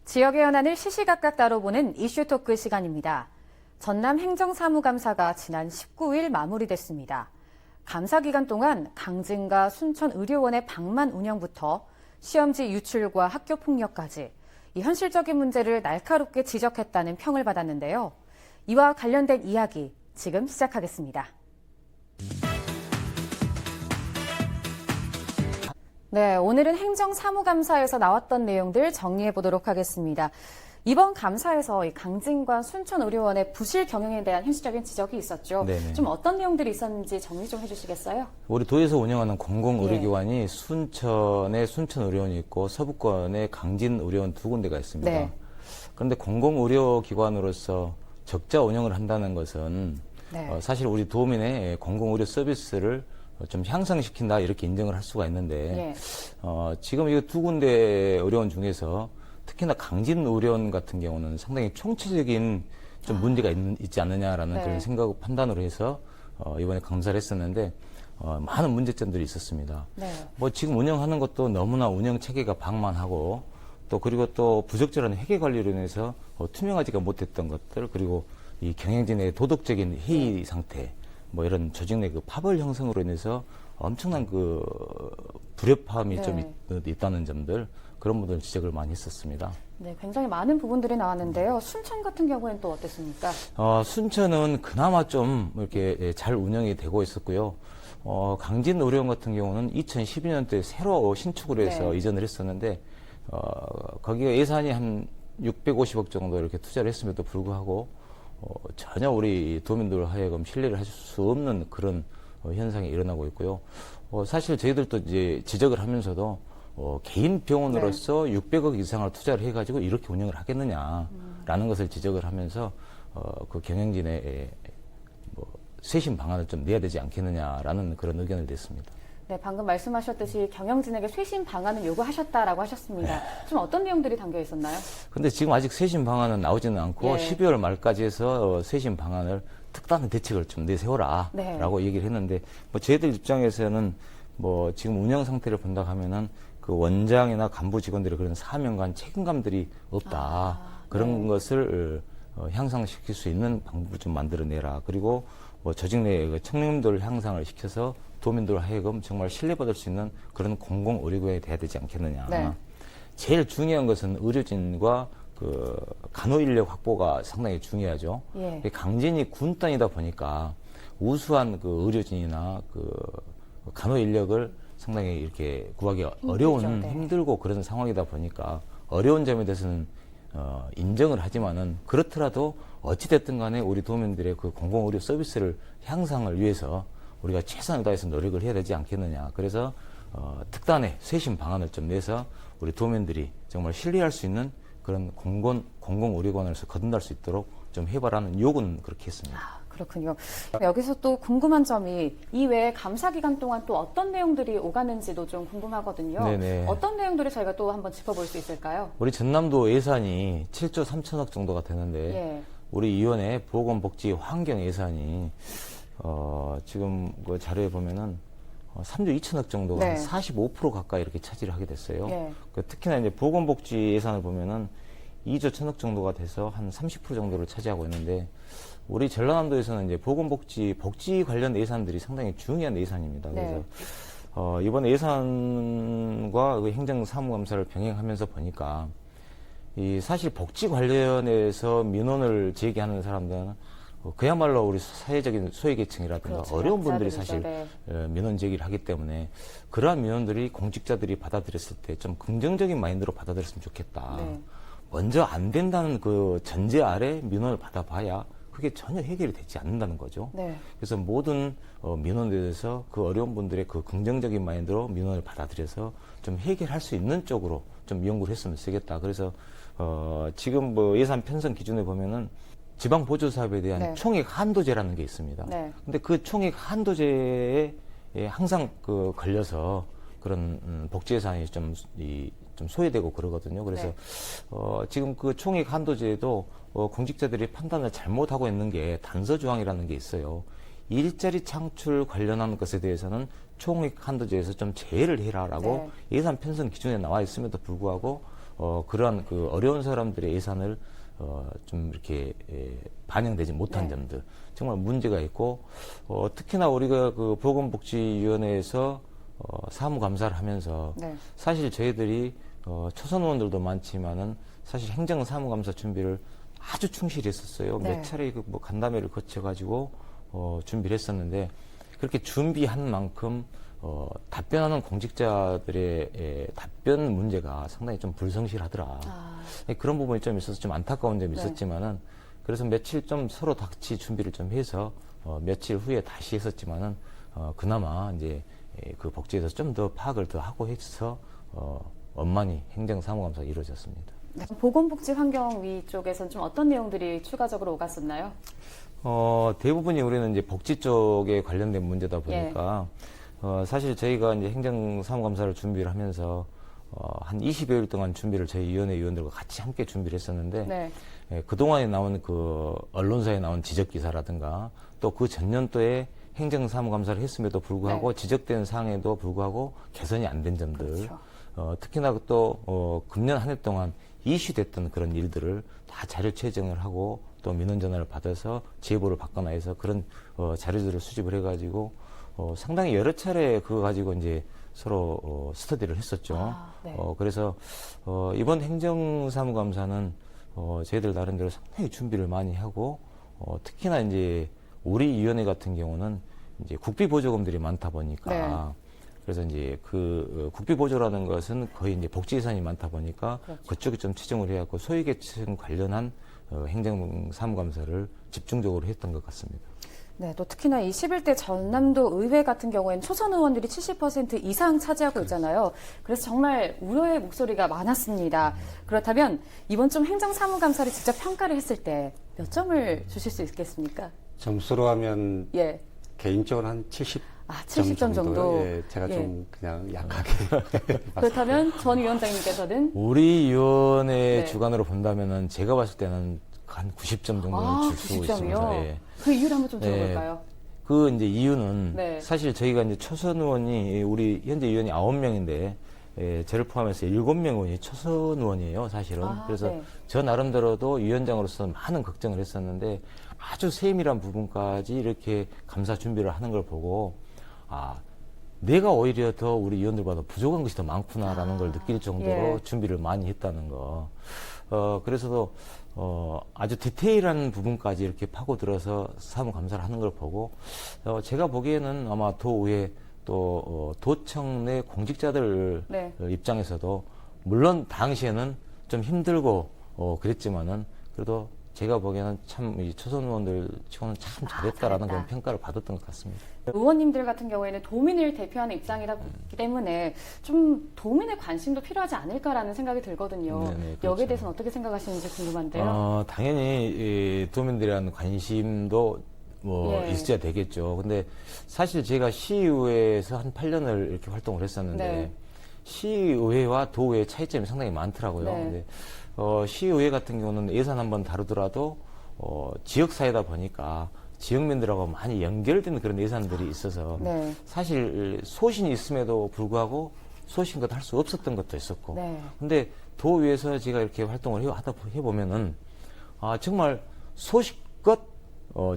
지역의 현안을 시시각각 다뤄보는 이슈 토크 시간입니다. 전남 행정사무감사가 지난 19일 마무리됐습니다. 감사 기간 동안 강진과 순천 의료원의 방만 운영부터 시험지 유출과 학교 폭력까지 이 현실적인 문제를 날카롭게 지적했다는 평을 받았는데요. 이와 관련된 이야기 지금 시작하겠습니다. 네, 오늘은 행정사무감사에서 나왔던 내용들 정리해 보도록 하겠습니다. 이번 감사에서 이 강진과 순천의료원의 부실 경영에 대한 현실적인 지적이 있었죠. 네네. 좀 어떤 내용들이 있었는지 정리 좀 해주시겠어요? 우리 도에서 운영하는 공공의료기관이 순천에 순천의료원이 있고 서부권에 강진의료원 두 군데가 있습니다. 네. 그런데 공공의료기관으로서 적자 운영을 한다는 것은 네. 사실 우리 도민의 공공의료 서비스를 좀 향상시킨다 이렇게 인정을 할 수가 있는데 지금 이 두 군데 의료원 중에서 특히나 강진의료원 같은 경우는 상당히 총체적인 좀 문제가 있지 않느냐라는 그런 생각 판단으로 해서 이번에 감사를 했었는데 많은 문제점들이 있었습니다. 네. 뭐 지금 운영하는 것도 너무나 운영 체계가 방만하고 또 그리고 또 부적절한 회계 관리로 인해서 투명하지가 못했던 것들 그리고 이 경영진의 도덕적인 해이 상태 뭐 이런 조직 내 그 파벌 형성으로 인해서 엄청난 그 불협화음이 좀 있다는 점들 그런 분들 지적을 많이 했었습니다. 네, 굉장히 많은 부분들이 나왔는데요. 순천 같은 경우에는 또 어땠습니까? 순천은 그나마 좀 이렇게 잘 운영이 되고 있었고요. 강진 의료원 같은 경우는 2012년도에 새로 신축을 해서 이전을 했었는데 거기가 예산이 한 650억 정도 이렇게 투자를 했음에도 불구하고 전혀 우리 도민들 하여금 신뢰를 하실 수 없는 그런 현상이 일어나고 있고요. 사실 저희들도 이제 지적을 하면서도 개인 병원으로서 600억 이상을 투자를 해가지고 이렇게 운영을 하겠느냐라는 것을 지적을 하면서 그 경영진의 뭐 쇄신 방안을 좀 내야 되지 않겠느냐라는 그런 의견을 냈습니다. 네, 방금 말씀하셨듯이 경영진에게 쇄신 방안을 요구하셨다라고 하셨습니다. 좀 어떤 내용들이 담겨 있었나요? 근데 지금 아직 쇄신 방안은 나오지는 않고 12월 말까지 해서 쇄신 방안을 특단의 대책을 좀 내세워라라고 얘기를 했는데 뭐 저희들 입장에서는 뭐 지금 운영 상태를 본다 하면은 그 원장이나 간부 직원들의 그런 사명감, 책임감들이 없다. 그런 것을 향상시킬 수 있는 방법을 좀 만들어내라. 그리고 뭐 조직 내의 그 청렴도를 향상을 시켜서 도민들 하여금 정말 신뢰받을 수 있는 그런 공공의료기관이 돼야 되지 않겠느냐. 제일 중요한 것은 의료진과 그 간호인력 확보가 상당히 중요하죠. 강진이 군단이다 보니까 우수한 그 의료진이나 그 간호인력을 상당히 이렇게 구하기 어려운 힘들고 그런 상황이다 보니까 어려운 점에 대해서는 인정을 하지만은 그렇더라도 어찌됐든 간에 우리 도민들의 그 공공의료 서비스를 향상을 위해서 우리가 최선을 다해서 노력을 해야 되지 않겠느냐. 그래서 특단의 쇄신 방안을 좀 내서 우리 도민들이 정말 신뢰할 수 있는 그런 공공의료기관으로서 거듭날 수 있도록 좀 해봐라는 요구는 그렇게 했습니다. 그렇군요. 여기서 또 궁금한 점이 이외에 감사 기간 동안 또 어떤 내용들이 오가는지도 좀 궁금하거든요. 네네. 어떤 내용들을 저희가 또 한번 짚어볼 수 있을까요? 우리 전남도 예산이 7조 3천억 정도가 되는데 우리 위원회 보건복지 환경 예산이 지금 그 자료에 보면은 3조 2천억 정도가 한 45% 가까이 이렇게 차지를 하게 됐어요. 그 특히나 이제 보건복지 예산을 보면은 2조 1천억 정도가 돼서 한 30% 정도를 차지하고 있는데 우리 전라남도에서는 이제 복지 관련 예산들이 상당히 중요한 예산입니다. 그래서 이번 예산과 그 행정사무감사를 병행하면서 보니까 이 사실 복지 관련해서 민원을 제기하는 사람들은 그야말로 우리 사회적인 소외계층이라든가 어려운 분들이 사실 민원 제기를 하기 때문에 그러한 민원들이 공직자들이 받아들였을 때 좀 긍정적인 마인드로 받아들였으면 좋겠다. 먼저 안 된다는 그 전제 아래 민원을 받아봐야 그게 전혀 해결이 되지 않는다는 거죠. 그래서 모든 민원에 대해서 그 어려운 분들의 그 긍정적인 마인드로 민원을 받아들여서 좀 해결할 수 있는 쪽으로 좀 연구를 했으면 쓰겠다. 그래서 지금 뭐 예산 편성 기준에 보면은 지방 보조 사업에 대한 총액 한도제라는 게 있습니다. 근데 그 총액 한도제에 항상 그 걸려서 그런 복지 예산이 좀 소외되고 그러거든요. 그래서 지금 그 총액 한도제에도 공직자들이 판단을 잘못하고 있는 게 단서 조항이라는 게 있어요. 일자리 창출 관련한 것에 대해서는 총액 한도제에서 좀 제외를 해라라고 예산 편성 기준에 나와 있음에도 불구하고 그러한 그 어려운 사람들의 예산을 좀 이렇게 반영되지 못한 네. 점들 정말 문제가 있고 특히나 우리가 그 보건복지위원회에서 사무감사를 하면서 네. 사실 저희들이 초선 의원들도 많지만은 사실 행정사무감사 준비를 아주 충실히 했었어요. 네. 몇 차례 뭐 간담회를 거쳐가지고 준비를 했었는데 그렇게 준비한 만큼 답변하는 공직자들의 답변 문제가 상당히 좀 불성실하더라. 그런 부분이 좀 있어서 좀 안타까운 점이 네. 있었지만은 그래서 며칠 좀 서로 같이 준비를 좀 해서 며칠 후에 다시 했었지만은 그나마 이제 그 복지에 대해서 좀 더 파악을 더 하고 해서 원만히 행정사무감사가 이루어졌습니다. 네. 보건복지환경위 쪽에서는 좀 어떤 내용들이 추가적으로 오갔었나요? 대부분이 우리는 이제 복지 쪽에 관련된 문제다 보니까 사실 저희가 이제 행정사무감사를 준비를 하면서 한 20여일 동안 준비를 저희 위원회 위원들과 같이 함께 준비를 했었는데 네. 그동안에 나온 그 언론사에 나온 지적 기사라든가 또 그 전년도에 행정사무감사를 했음에도 불구하고 지적된 사항에도 불구하고 개선이 안 된 점들 그렇죠. 특히나 또 금년 한 해 동안 이슈됐던 그런 일들을 다 자료 채정을 하고 또 민원 전화를 받아서 제보를 받거나 해서 그런 자료들을 수집을 해가지고 상당히 여러 차례 그거 가지고 이제 서로 스터디를 했었죠. 네. 그래서 이번 행정사무감사는 저희들 나름대로 상당히 준비를 많이 하고 특히나 이제 우리 위원회 같은 경우는 이제 국비보조금들이 많다 보니까 네. 그래서 이제 그 국비보조라는 것은 거의 이제 복지 예산이 많다 보니까 그렇죠. 그쪽에 좀 치중을 해야 하고 소외계층 관련한 행정사무감사를 집중적으로 했던 것 같습니다. 네, 또 특히나 이 11대 전남도 의회 같은 경우에는 초선 의원들이 70% 이상 차지하고 있잖아요. 그래서 정말 우려의 목소리가 많았습니다. 그렇다면 이번 좀 행정사무감사를 직접 평가를 했을 때 몇 점을 주실 수 있겠습니까? 점수로 하면 예. 개인적으로 한 70점 70점 정도. 예, 제가 예. 좀 그냥 약하게 그렇다면 전 위원장님께서는 우리 위원회 네. 주관으로 본다면은 제가 봤을 때는 한 90점 정도는 줄 수 90점이요? 있습니다. 예. 그 이유를 한번 좀 네. 들어볼까요? 그 이제 이유는 네. 사실 저희가 이제 초선 의원이 우리 현재 의원이 9명인데 저를 포함해서 7명 의원이 초선 의원이에요, 사실은. 그래서 네. 저 나름대로도 위원장으로서 많은 걱정을 했었는데 아주 세밀한 부분까지 이렇게 감사 준비를 하는 걸 보고 내가 오히려 더 우리 위원들보다 부족한 것이 더 많구나라는 걸 느낄 정도로 예. 준비를 많이 했다는 거. 그래서도 아주 디테일한 부분까지 이렇게 파고들어서 사무감사를 하는 걸 보고 제가 보기에는 아마 도의회 또 도청 내 공직자들 네. 입장에서도 물론 당시에는 좀 힘들고 그랬지만은 그래도 제가 보기에는 참 이 초선 의원들 치고는 참 잘했다라는 그런 평가를 받았던 것 같습니다. 의원님들 같은 경우에는 도민을 대표하는 입장이기 때문에 좀 도민의 관심도 필요하지 않을까라는 생각이 들거든요. 네네, 그렇죠. 여기에 대해서는 어떻게 생각하시는지 궁금한데요. 당연히 이 도민들에 대한 관심도 예. 있어야 되겠죠. 근데 사실 제가 시의회에서 한 8년을 이렇게 활동을 했었는데 네. 시의회와 도의회 차이점이 상당히 많더라고요. 네. 근데 시의회 같은 경우는 예산 한번 다루더라도 지역사회다 보니까 지역민들하고 많이 연결된 그런 예산들이 있어서 네. 사실 소신이 있음에도 불구하고 소신껏 할 수 없었던 것도 있었고 네. 근데 도의회에서 제가 이렇게 활동을 해보면은 정말 소신껏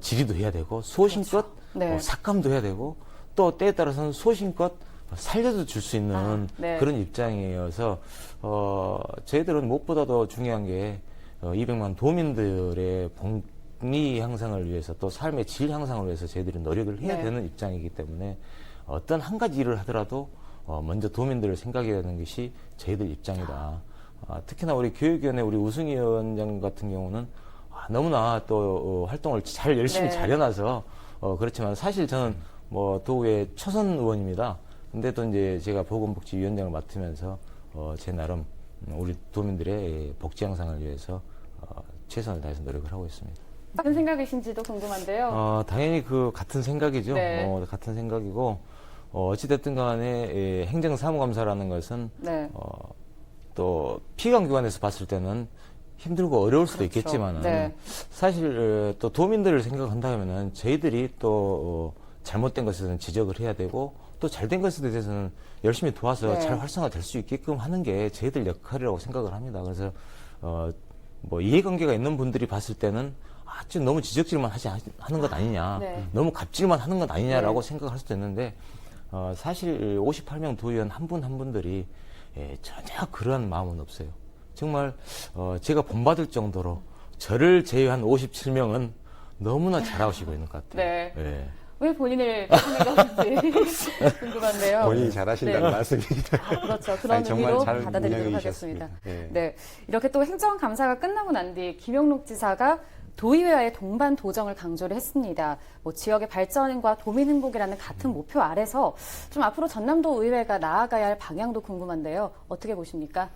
질의도 해야 되고 소신껏 네. 삭감도 해야 되고 또 때에 따라서는 소신껏 살려도 줄 수 있는 네. 그런 입장이어서 저희들은 무엇보다도 중요한 게 200만 도민들의 복리 향상을 위해서 또 삶의 질 향상을 위해서 저희들이 노력을 해야 네. 되는 입장이기 때문에 어떤 한 가지 일을 하더라도 먼저 도민들을 생각해야 하는 것이 저희들 입장이다. 특히나 우리 교육위원회 우리 우승위원장 같은 경우는 너무나 또 활동을 잘 열심히 네. 잘 해놔서 그렇지만 사실 저는 뭐 도의회 초선 의원입니다. 근데 또 이제 제가 보건복지위원장을 맡으면서 제 나름 우리 도민들의 복지 향상을 위해서 최선을 다해서 노력을 하고 있습니다. 어떤 생각이신지도 궁금한데요. 당연히 그 같은 생각이죠. 네. 같은 생각이고 어찌됐든 간에 행정사무감사라는 것은 네. 또 피감기관에서 봤을 때는 힘들고 어려울 수도 그렇죠. 있겠지만은 네. 사실 또 도민들을 생각한다면은 저희들이 또 잘못된 것에는 지적을 해야 되고 또 잘된 것에 대해서는 열심히 도와서 네. 잘 활성화될 수 있게끔 하는 게 저희들 역할이라고 생각을 합니다. 그래서 뭐 이해관계가 있는 분들이 봤을 때는 좀 너무 지적질만 하는 것 아니냐, 네. 너무 갑질만 하는 것 아니냐라고 네. 생각할 수도 있는데 사실 58명 도의원 한 분 한 분들이 전혀 그러한 마음은 없어요. 정말 제가 본받을 정도로 저를 제외한 57명은 너무나 잘하시고 있는 것 같아요. 네. 예. 왜 본인을 탓하는 건지 궁금한데요. 본인이 잘하신다는 네. 말씀입니다. 그렇죠. 그런 아니, 정말 의미로 잘 받아들이도록 운영해주셨습니다. 하겠습니다. 예. 네. 이렇게 또 행정감사가 끝나고 난 뒤 김영록 지사가 도의회와의 동반 도정을 강조를 했습니다. 뭐 지역의 발전과 도민 행복이라는 같은 목표 아래서 좀 앞으로 전남도 의회가 나아가야 할 방향도 궁금한데요. 어떻게 보십니까?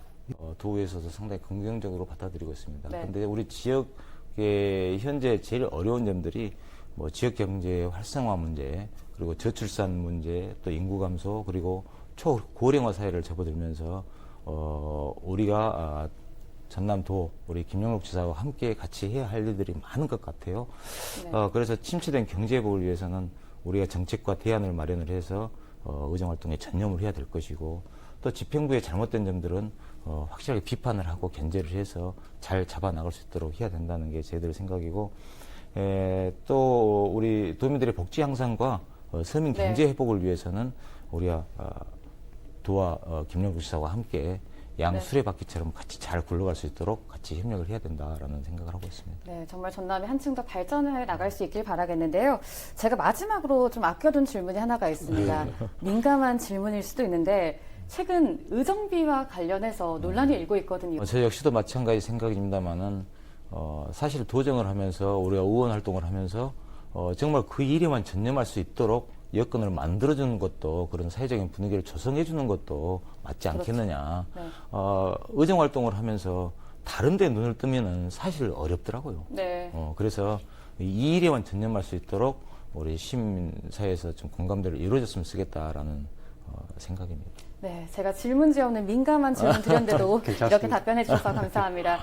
도의에서도 상당히 긍정적으로 받아들이고 있습니다. 네. 그런데 우리 지역의 현재 제일 어려운 점들이 뭐 지역 경제 활성화 문제, 그리고 저출산 문제, 또 인구 감소, 그리고 초고령화 사회를 접어들면서 우리가 전남도 우리 김영록 지사와 함께 같이 해야 할 일들이 많은 것 같아요. 네. 그래서 침체된 경제 회복을 위해서는 우리가 정책과 대안을 마련을 해서 의정 활동에 전념을 해야 될 것이고, 또 집행부의 잘못된 점들은 확실하게 비판을 하고 견제를 해서 잘 잡아 나갈 수 있도록 해야 된다는 게 저희들의 생각이고, 또 우리 도민들의 복지 향상과 서민 네. 경제 회복을 위해서는 우리가 도와 김영국 지사와 함께 양 네. 수레바퀴처럼 같이 잘 굴러갈 수 있도록 같이 협력을 해야 된다라는 생각을 하고 있습니다. 네, 정말 전남이 한층 더 발전해 나갈 수 있길 바라겠는데요. 제가 마지막으로 좀 아껴둔 질문이 하나가 있습니다. 민감한 질문일 수도 있는데 최근 의정비와 관련해서 논란이 일고 있거든요. 저 역시도 마찬가지 생각입니다만은 사실 도정을 하면서 우리가 의원 활동을 하면서 정말 그 일에만 전념할 수 있도록 여건을 만들어주는 것도, 그런 사회적인 분위기를 조성해주는 것도 맞지 않겠느냐. 네. 의정 활동을 하면서 다른 데 눈을 뜨면은 사실 어렵더라고요. 네. 그래서 이 일에만 전념할 수 있도록 우리 시민사회에서 좀 공감대를 이루어졌으면 쓰겠다라는 생각입니다. 네, 제가 질문지 없는 민감한 질문 드렸는데도 괜찮습니다. 이렇게 답변해 주셔서 감사합니다.